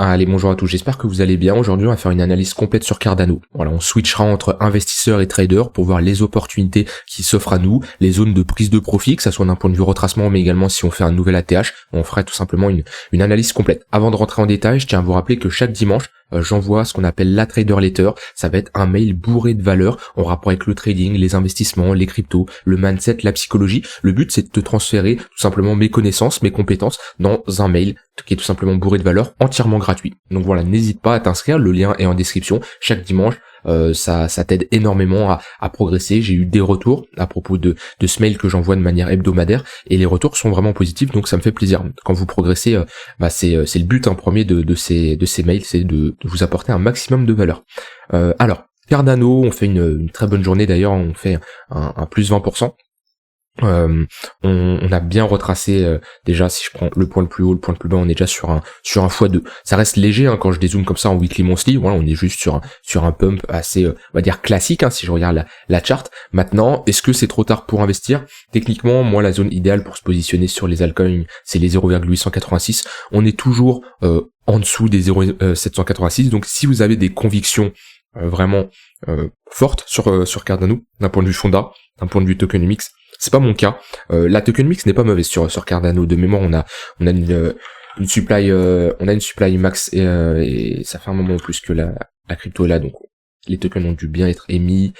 Allez, bonjour à tous, j'espère que vous allez bien. Aujourd'hui, on va faire une analyse complète sur Cardano. Voilà, on switchera entre investisseurs et traders pour voir les opportunités qui s'offrent à nous, les zones de prise de profit, que ça soit d'un point de vue retracement, mais également si on fait un nouvel ATH, on ferait tout simplement une analyse complète. Avant de rentrer en détail, je tiens à vous rappeler que chaque dimanche, j'envoie ce qu'on appelle la Trader Letter. Ça va être un mail bourré de valeurs en rapport avec le trading, les investissements, les cryptos, le mindset, la psychologie. Le but, c'est de te transférer tout simplement mes connaissances, mes compétences dans un mail qui est tout simplement bourré de valeurs, entièrement gratuit. Donc voilà, n'hésite pas à t'inscrire, le lien est en description. Chaque dimanche, ça t'aide énormément à progresser. J'ai eu des retours à propos de ce mail que j'envoie de manière hebdomadaire et les retours sont vraiment positifs, donc ça me fait plaisir. Quand vous progressez, c'est le but premier de ces mails, c'est de vous apporter un maximum de valeur. Alors, Cardano, on fait une très bonne journée d'ailleurs, on fait un plus 20%. On a bien retracé déjà. Si je prends le point le plus haut, le point le plus bas, on est déjà sur un x2. Ça reste léger quand je dézoome comme ça en weekly monthly. Voilà, on est juste sur un pump assez on va dire classique si je regarde la chart. Maintenant, est-ce que c'est trop tard pour investir? Techniquement, moi la zone idéale pour se positionner sur les altcoins, c'est les 0,886. On est toujours en dessous des 0,786. Donc si vous avez des convictions vraiment fortes sur Cardano, d'un point de vue fonda, d'un point de vue tokenomics, c'est pas mon cas. La tokenomics n'est pas mauvaise sur Cardano. De mémoire, on a une supply max et ça fait un moment en plus que la crypto est là, donc les tokens ont dû bien être émis.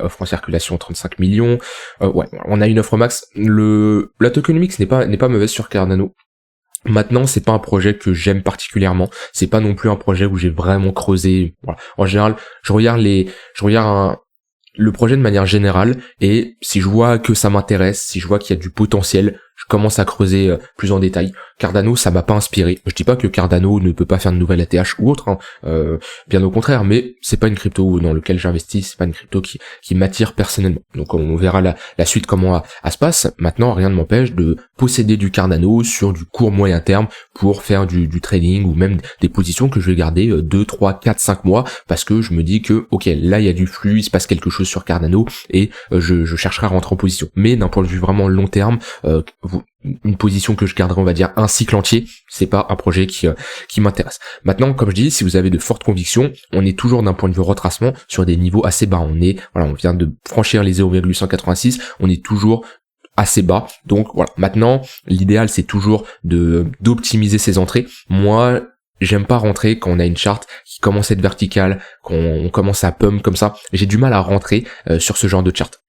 Offre en circulation 35 millions. On a une offre max. La tokenomics n'est pas mauvaise sur Cardano. Maintenant, c'est pas un projet que j'aime particulièrement. C'est pas non plus un projet où j'ai vraiment creusé. Voilà. En général, je regarde le projet de manière générale, et si je vois que ça m'intéresse, si je vois qu'il y a du potentiel, je commence à creuser plus en détail. Cardano, ça m'a pas inspiré. Je dis pas que Cardano ne peut pas faire de nouvelle ATH ou autre, bien au contraire, mais c'est pas une crypto dans laquelle j'investis, c'est pas une crypto qui m'attire personnellement. Donc on verra la suite comment elle se passe. Maintenant, rien ne m'empêche de posséder du Cardano sur du court moyen terme pour faire du trading ou même des positions que je vais garder 2, 3, 4, 5 mois parce que je me dis que ok, là il y a du flux, il se passe quelque chose sur Cardano et je chercherai à rentrer en position. Mais d'un point de vue vraiment long terme, une position que je garderai, on va dire, un cycle entier, c'est pas un projet qui m'intéresse. Maintenant, comme je dis, si vous avez de fortes convictions, on est toujours d'un point de vue retracement sur des niveaux assez bas. On vient de franchir les 0,186, on est toujours assez bas. Donc voilà. Maintenant, l'idéal c'est toujours d'optimiser ses entrées. Moi, j'aime pas rentrer quand on a une charte qui commence à être verticale, qu'on commence à pump comme ça. J'ai du mal à rentrer sur ce genre de charte.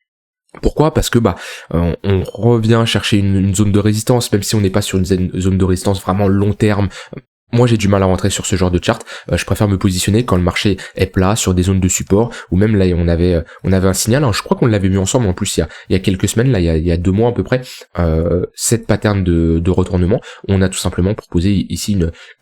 Pourquoi? Parce que on revient chercher une zone de résistance, même si on n'est pas sur une zone de résistance vraiment long terme. Moi, j'ai du mal à rentrer sur ce genre de chart. Je préfère me positionner quand le marché est plat, sur des zones de support, ou même là, on avait un signal. Je crois qu'on l'avait vu ensemble en plus il y a quelques semaines, là, il y a 2 mois à peu près, cette pattern de retournement. On a tout simplement proposé ici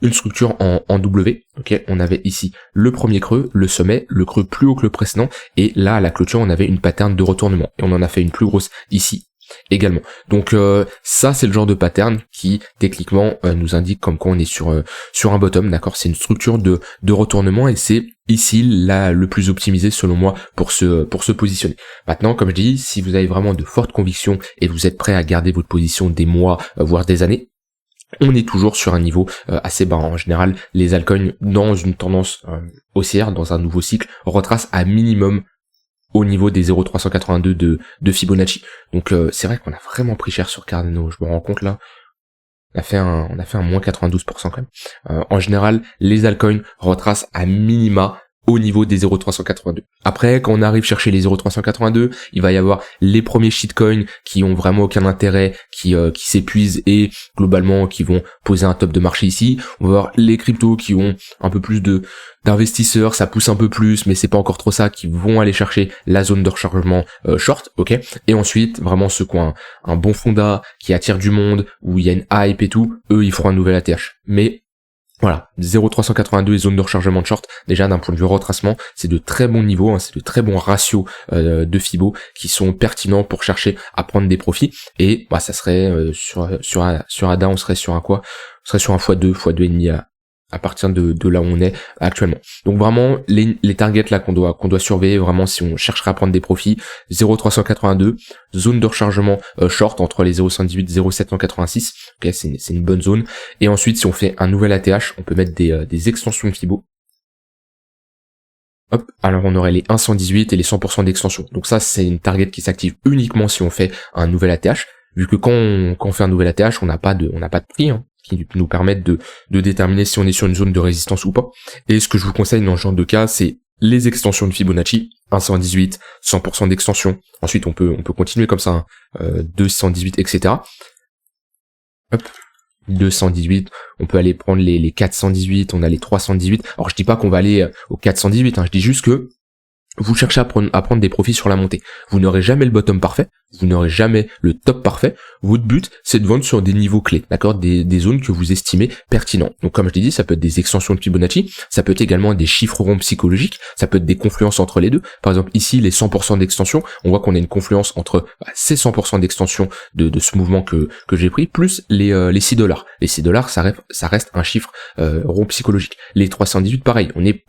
une structure en W. Ok, on avait ici le premier creux, le sommet, le creux plus haut que le précédent, et là à la clôture, on avait une pattern de retournement. Et on en a fait une plus grosse ici également. Donc ça c'est le genre de pattern qui techniquement nous indique comme quoi on est sur un bottom, d'accord. C'est une structure de retournement et c'est ici le plus optimisé selon moi pour se positionner. Maintenant, comme je dis, si vous avez vraiment de fortes convictions et vous êtes prêt à garder votre position des mois voire des années, on est toujours sur un niveau assez bas. En général, les altcoins dans une tendance haussière, dans un nouveau cycle, retracent à minimum au niveau des 0,382 de Fibonacci. Donc c'est vrai qu'on a vraiment pris cher sur Cardano, je me rends compte là. On a fait un moins 92% quand même. En général, les altcoins retracent à minima au niveau des 0,382. Après, quand on arrive chercher les 0,382, il va y avoir les premiers shitcoins qui ont vraiment aucun intérêt, qui s'épuisent et globalement qui vont poser un top de marché ici. On va voir les cryptos qui ont un peu plus d'investisseurs, ça pousse un peu plus, mais c'est pas encore trop ça, qui vont aller chercher la zone de rechargement short, ok. Et ensuite, vraiment ceux qui ont un bon fonda, qui attire du monde, où il y a une hype et tout, eux ils feront un nouvel ATH. Mais voilà, 0,382 et zone de rechargement de short, déjà d'un point de vue retracement, c'est de très bons niveaux, c'est de très bons ratios de Fibo qui sont pertinents pour chercher à prendre des profits. Et ça serait sur ADA, on serait sur un quoi? On serait sur un x2, x2,5 à partir de là où on est actuellement. Donc vraiment les targets là qu'on doit surveiller vraiment si on chercherait à prendre des profits, 0,382, zone de rechargement short entre les 0,118 et 0,786. Ok, c'est une bonne zone. Et ensuite si on fait un nouvel ATH, on peut mettre des extensions de Fibo. Hop, alors on aurait les 1,118 et les 100% d'extension. Donc ça c'est une target qui s'active uniquement si on fait un nouvel ATH. Vu que quand on fait un nouvel ATH, on n'a pas de prix, hein, qui nous permettent de déterminer si on est sur une zone de résistance ou pas. Et ce que je vous conseille dans ce genre de cas, c'est les extensions de Fibonacci, 1,118, 100% d'extension. Ensuite, on peut continuer comme ça, hein, 218, etc. Hop, 218, on peut aller prendre les 418, on a les 318. Alors je dis pas qu'on va aller au 418, hein, je dis juste que vous cherchez à prendre des profits sur la montée. Vous n'aurez jamais le bottom parfait, vous n'aurez jamais le top parfait. Votre but, c'est de vendre sur des niveaux clés, d'accord, des zones que vous estimez pertinentes. Donc comme je l'ai dit, ça peut être des extensions de Fibonacci, ça peut être également des chiffres ronds psychologiques, ça peut être des confluences entre les deux. Par exemple, ici, les 100% d'extension, on voit qu'on a une confluence entre ces 100% d'extension de ce mouvement que j'ai pris, plus les $6. Les $, ça reste un chiffre rond psychologique. Les 318, pareil, on est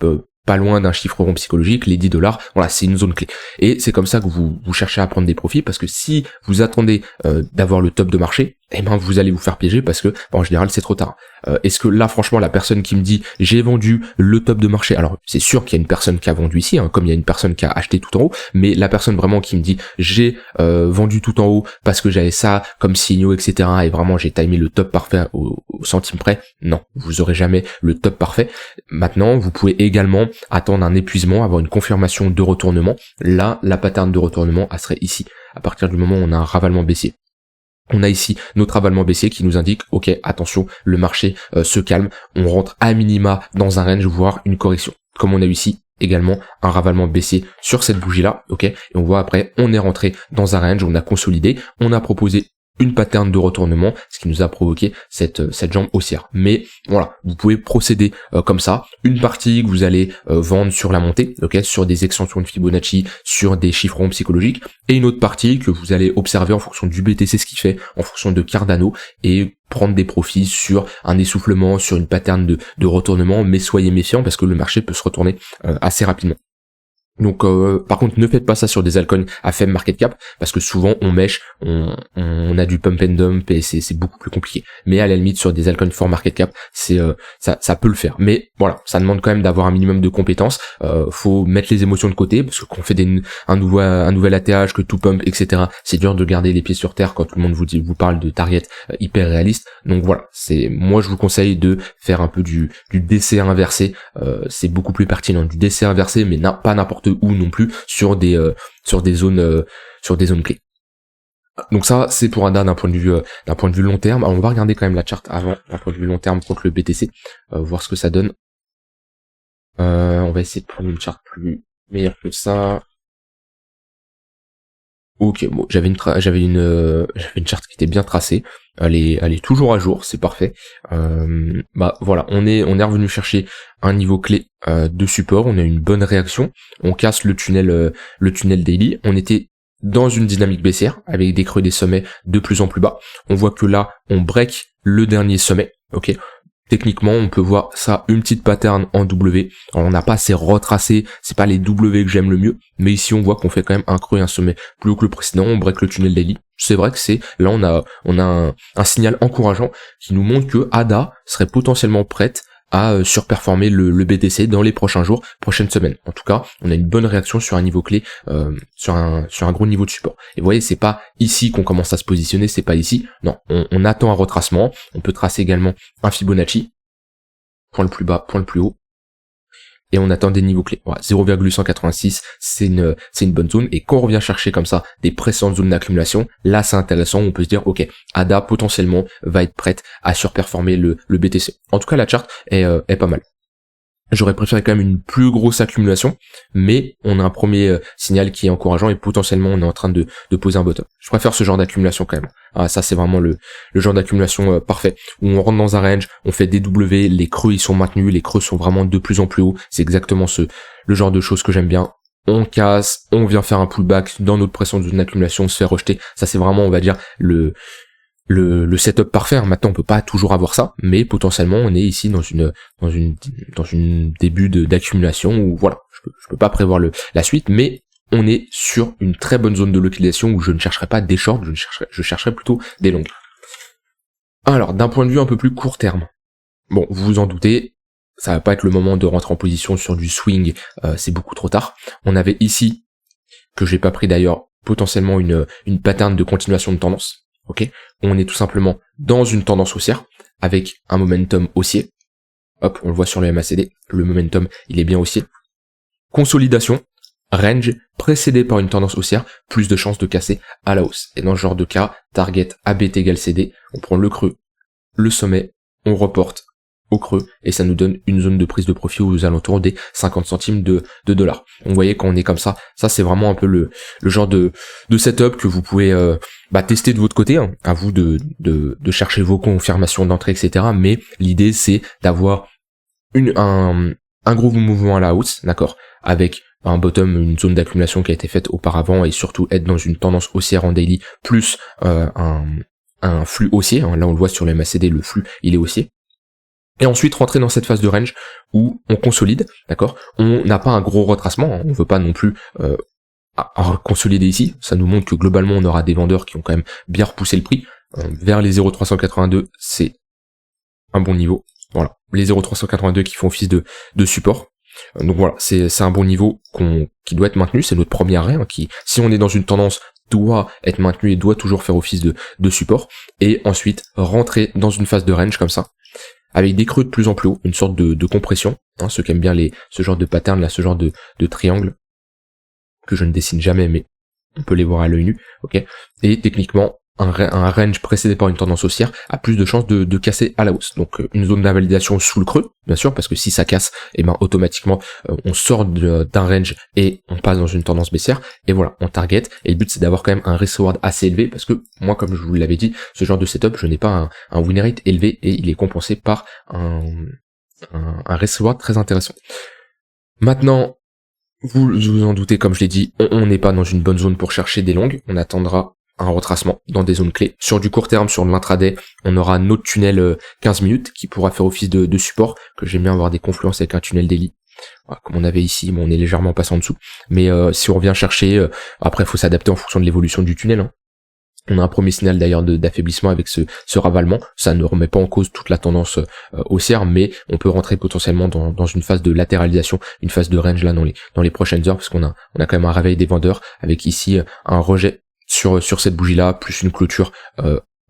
pas loin d'un chiffre rond psychologique, les $, voilà, c'est une zone clé. Et c'est comme ça que vous cherchez à prendre des profits, parce que si vous attendez d'avoir le top de marché, eh ben vous allez vous faire piéger parce que en général c'est trop tard. Est-ce que là franchement la personne qui me dit j'ai vendu le top de marché, alors c'est sûr qu'il y a une personne qui a vendu ici, hein, comme il y a une personne qui a acheté tout en haut, mais la personne vraiment qui me dit j'ai vendu tout en haut parce que j'avais ça comme signaux, etc. et vraiment j'ai timé le top parfait au centime près, non, vous aurez jamais le top parfait. Maintenant vous pouvez également attendre un épuisement, avoir une confirmation de retournement. Là la pattern de retournement elle serait ici, à partir du moment où on a un ravalement baissier. On a ici notre ravalement baissier qui nous indique, ok, attention, le marché se calme, on rentre à minima dans un range, voire une correction. Comme on a eu ici également un ravalement baissier sur cette bougie-là, ok, et on voit après, on est rentré dans un range, on a consolidé, on a proposé une pattern de retournement, ce qui nous a provoqué cette jambe haussière. Mais voilà, vous pouvez procéder comme ça. Une partie que vous allez vendre sur la montée, ok, sur des extensions de Fibonacci, sur des chiffres ronds psychologiques, et une autre partie que vous allez observer en fonction du BTC, ce qu'il fait, en fonction de Cardano, et prendre des profits sur un essoufflement, sur une pattern de retournement, mais soyez méfiants parce que le marché peut se retourner assez rapidement. Donc par contre ne faites pas ça sur des altcoins à faible market cap parce que souvent on mèche, on a du pump and dump et c'est beaucoup plus compliqué. Mais à la limite sur des altcoins fort market cap, c'est ça peut le faire. Mais voilà, ça demande quand même d'avoir un minimum de compétences. Faut mettre les émotions de côté parce que quand on fait un nouvel ATH, que tout pump, etc. C'est dur de garder les pieds sur terre quand tout le monde vous parle de target hyper réaliste. Donc voilà, moi je vous conseille de faire un peu du DC inversé. C'est beaucoup plus pertinent du DC inversé, mais pas n'importe où non plus sur des zones clés. Donc ça c'est pour ADA d'un point de vue long terme. Alors on va regarder quand même la charte avant d'un point de vue long terme contre le BTC, voir ce que ça donne. On va essayer de prendre une charte plus meilleure que ça. Ok, bon, j'avais une charte qui était bien tracée. Elle est toujours à jour, c'est parfait. Bah voilà, on est revenu chercher un niveau clé de support. On a une bonne réaction. On casse le tunnel daily. On était dans une dynamique baissière avec des creux des sommets de plus en plus bas. On voit que là, on break le dernier sommet. Ok. Techniquement, on peut voir ça, une petite pattern en W. Alors, on n'a pas assez retracé, c'est pas les W que j'aime le mieux, mais ici on voit qu'on fait quand même un creux et un sommet plus haut que le précédent, on break le tunnel daily. C'est vrai que là on a un signal encourageant qui nous montre que ADA serait potentiellement prête à surperformer le BTC dans les prochains jours, prochaines semaines. En tout cas, on a une bonne réaction sur un niveau clé, sur un gros niveau de support. Et vous voyez, c'est pas ici qu'on commence à se positionner, c'est pas ici. Non, on attend un retracement. On peut tracer également un Fibonacci, point le plus bas, point le plus haut. Et on attend des niveaux clés. Voilà, 0,186, c'est une bonne zone. Et quand on revient chercher comme ça des précédentes zones d'accumulation, là c'est intéressant, on peut se dire ok, ADA potentiellement va être prête à surperformer le BTC. En tout cas la charte est pas mal. J'aurais préféré quand même une plus grosse accumulation, mais on a un premier signal qui est encourageant et potentiellement on est en train de poser un bottom. Je préfère ce genre d'accumulation quand même. Ah, ça c'est vraiment le genre d'accumulation parfait, où on rentre dans un range, on fait des W, les creux ils sont maintenus, les creux sont vraiment de plus en plus hauts. C'est exactement le genre de choses que j'aime bien. On casse, on vient faire un pullback dans notre pression d'une accumulation, on se fait rejeter. Ça c'est vraiment, on va dire, le setup parfait. Maintenant, on peut pas toujours avoir ça, mais potentiellement, on est ici dans une début d'accumulation où voilà, je peux pas prévoir la suite, mais on est sur une très bonne zone de localisation où je ne chercherai pas des shorts, je chercherai plutôt des longues. Alors, d'un point de vue un peu plus court terme, bon, vous vous en doutez, ça va pas être le moment de rentrer en position sur du swing, c'est beaucoup trop tard. On avait ici, que j'ai pas pris d'ailleurs, potentiellement une pattern de continuation de tendance. Ok, on est tout simplement dans une tendance haussière avec un momentum haussier. Hop, on le voit sur le MACD, le momentum il est bien haussier. Consolidation, range précédé par une tendance haussière, plus de chances de casser à la hausse. Et dans ce genre de cas, target AB égale CD, on prend le creux, le sommet, on reporte au creux et ça nous donne une zone de prise de profit aux alentours des 50 centimes de dollars. Donc vous voyez quand on est comme ça c'est vraiment un peu le genre de setup que vous pouvez tester de votre côté, hein. À vous de chercher vos confirmations d'entrée, etc. Mais l'idée c'est d'avoir un gros mouvement à la hausse, d'accord, avec un bottom, une zone d'accumulation qui a été faite auparavant et surtout être dans une tendance haussière en daily plus un flux haussier, hein. Là on le voit sur le MACD, le flux il est haussier. Et ensuite rentrer dans cette phase de range où on consolide, d'accord. On n'a pas un gros retracement, hein. On veut pas non plus consolider ici. Ça nous montre que globalement on aura des vendeurs qui ont quand même bien repoussé le prix vers les 0,382. C'est un bon niveau. Voilà, les 0,382 qui font office de support. Donc voilà, c'est un bon niveau qui doit être maintenu. C'est notre premier arrêt, hein, qui, si on est dans une tendance, doit être maintenu et doit toujours faire office de support. Et ensuite rentrer dans une phase de range comme ça, avec des creux de plus en plus haut, une sorte de compression, hein, ceux qui aiment bien ce genre de pattern là, ce genre de triangle, que je ne dessine jamais, mais on peut les voir à l'œil nu, ok. Et techniquement, un range précédé par une tendance haussière a plus de chances de casser à la hausse. Donc une zone d'invalidation sous le creux, bien sûr, parce que si ça casse, et ben automatiquement on sort d'un range et on passe dans une tendance baissière, et voilà, on target, et le but c'est d'avoir quand même un risk reward assez élevé, parce que moi, comme je vous l'avais dit, ce genre de setup, je n'ai pas un win rate élevé, et il est compensé par un risk reward très intéressant. Maintenant, vous vous en doutez, comme je l'ai dit, on n'est pas dans une bonne zone pour chercher des longues, on attendra un retracement dans des zones clés. Sur du court terme, sur de l'intraday, on aura notre tunnel 15 minutes qui pourra faire office de support, que j'aime bien avoir des confluences avec un tunnel daily. Voilà, comme on avait ici, bon, on est légèrement passé en dessous. Mais si on revient chercher, après il faut s'adapter en fonction de l'évolution du tunnel, hein. On a un premier signal d'ailleurs d'affaiblissement avec ce ravalement. Ça ne remet pas en cause toute la tendance haussière, mais on peut rentrer potentiellement dans une phase de latéralisation, une phase de range là dans les prochaines heures, parce qu'on a quand même un réveil des vendeurs avec ici un rejet sur cette bougie là, plus une clôture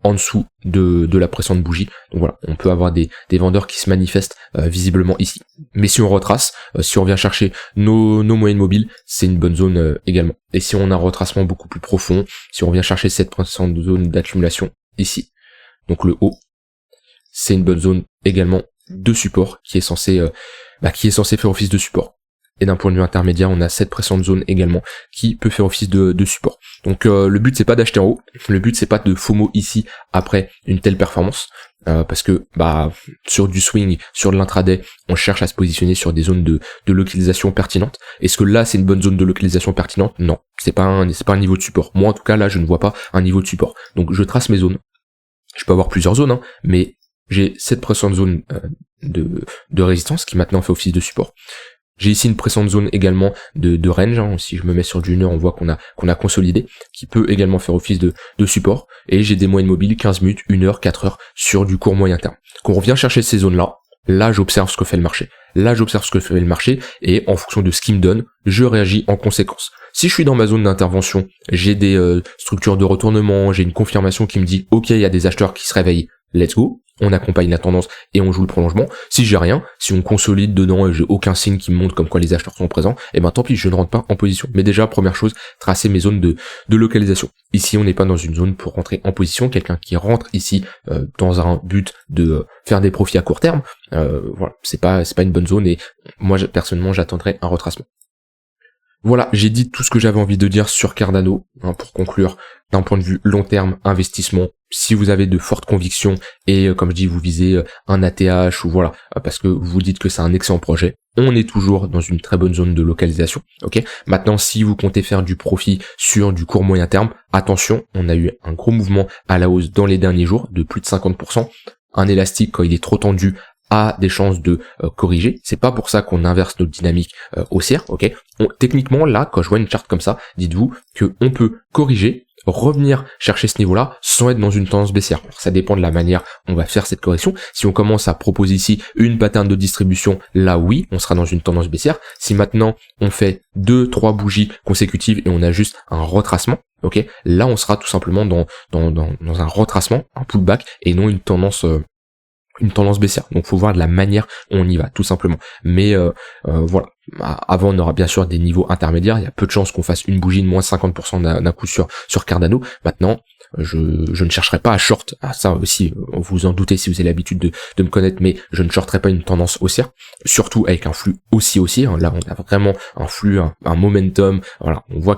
en dessous de la précédente bougie. Donc voilà, on peut avoir des vendeurs qui se manifestent visiblement ici. Mais si on retrace, si on vient chercher nos moyennes mobiles, c'est une bonne zone également. Et si on a un retracement beaucoup plus profond, si on vient chercher cette précédente zone d'accumulation ici, donc le haut, c'est une bonne zone également de support qui est censé faire office de support. Et d'un point de vue intermédiaire, on a cette précédente zone également qui peut faire office de support. Donc le but c'est pas d'acheter en haut, le but c'est pas de FOMO ici après une telle performance, parce que sur du swing, sur de l'intraday, on cherche à se positionner sur des zones de localisation pertinentes. Est-ce que là c'est une bonne zone de localisation pertinente? Non, c'est pas un niveau de support. Moi en tout cas là je ne vois pas un niveau de support. Donc je trace mes zones. Je peux avoir plusieurs zones, hein, mais j'ai cette précédente zone de résistance qui maintenant fait office de support. J'ai ici une précédente zone également de range, hein. Si je me mets sur du 1 heure, on voit qu'on a consolidé, qui peut également faire office de support, et j'ai des moyennes mobiles 15 minutes, 1 heure, 4 heures sur du court moyen terme. Quand on revient chercher ces zones-là, là j'observe ce que fait le marché. Et en fonction de ce qu'il me donne, je réagis en conséquence. Si je suis dans ma zone d'intervention, j'ai des structures de retournement, j'ai une confirmation qui me dit ok, il y a des acheteurs qui se réveillent, let's go. On accompagne la tendance et on joue le prolongement. Si j'ai rien, si on consolide dedans et j'ai aucun signe qui me montre comme quoi les acheteurs sont présents, et ben tant pis, je ne rentre pas en position. Mais déjà, première chose, tracer mes zones de localisation. Ici, on n'est pas dans une zone pour rentrer en position. Quelqu'un qui rentre ici dans un but de faire des profits à court terme, voilà, c'est pas une bonne zone et moi personnellement, j'attendrai un retracement. Voilà, j'ai dit tout ce que j'avais envie de dire sur Cardano, hein, pour conclure, d'un point de vue long terme, investissement, si vous avez de fortes convictions et comme je dis, vous visez un ATH ou voilà, parce que vous dites que c'est un excellent projet, on est toujours dans une très bonne zone de localisation, ok. Maintenant, si vous comptez faire du profit sur du court moyen terme, attention, on a eu un gros mouvement à la hausse dans les derniers jours de plus de 50%. Un élastique, quand il est trop tendu, a des chances de corriger. C'est pas pour ça qu'on inverse notre dynamique haussière, ok. Techniquement, là, quand je vois une charte comme ça, dites-vous que on peut corriger, revenir chercher ce niveau-là sans être dans une tendance baissière. Alors, ça dépend de la manière on va faire cette correction. Si on commence à proposer ici une pattern de distribution, là oui, on sera dans une tendance baissière. Si maintenant on fait 2-3 bougies consécutives et on a juste un retracement, ok, là on sera tout simplement dans un retracement, un pullback et non une tendance baissière. Donc faut voir de la manière où on y va, tout simplement. Mais voilà. Avant on aura bien sûr des niveaux intermédiaires, il y a peu de chances qu'on fasse une bougie de moins 50% d'un coup sur Cardano. Maintenant, je ne chercherai pas à short, ça aussi, vous en doutez si vous avez l'habitude de me connaître, mais je ne shorterai pas une tendance haussière, surtout avec un flux aussi haussier. Là on a vraiment un flux, un momentum, voilà, on voit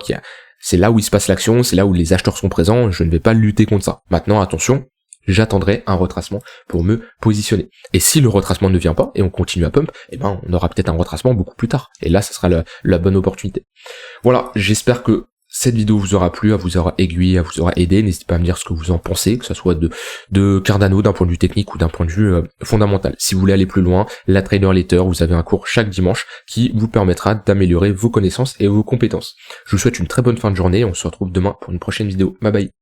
c'est là où il se passe l'action, c'est là où les acheteurs sont présents, je ne vais pas lutter contre ça. Maintenant attention, j'attendrai un retracement pour me positionner. Et si le retracement ne vient pas et on continue à pump, eh ben on aura peut-être un retracement beaucoup plus tard. Et là, ça sera la bonne opportunité. Voilà, j'espère que cette vidéo vous aura plu, vous aura aiguillé, vous aura aidé. N'hésitez pas à me dire ce que vous en pensez, que ce soit de Cardano d'un point de vue technique ou d'un point de vue fondamental. Si vous voulez aller plus loin, la Trader Letter, vous avez un cours chaque dimanche qui vous permettra d'améliorer vos connaissances et vos compétences. Je vous souhaite une très bonne fin de journée. On se retrouve demain pour une prochaine vidéo. Bye bye.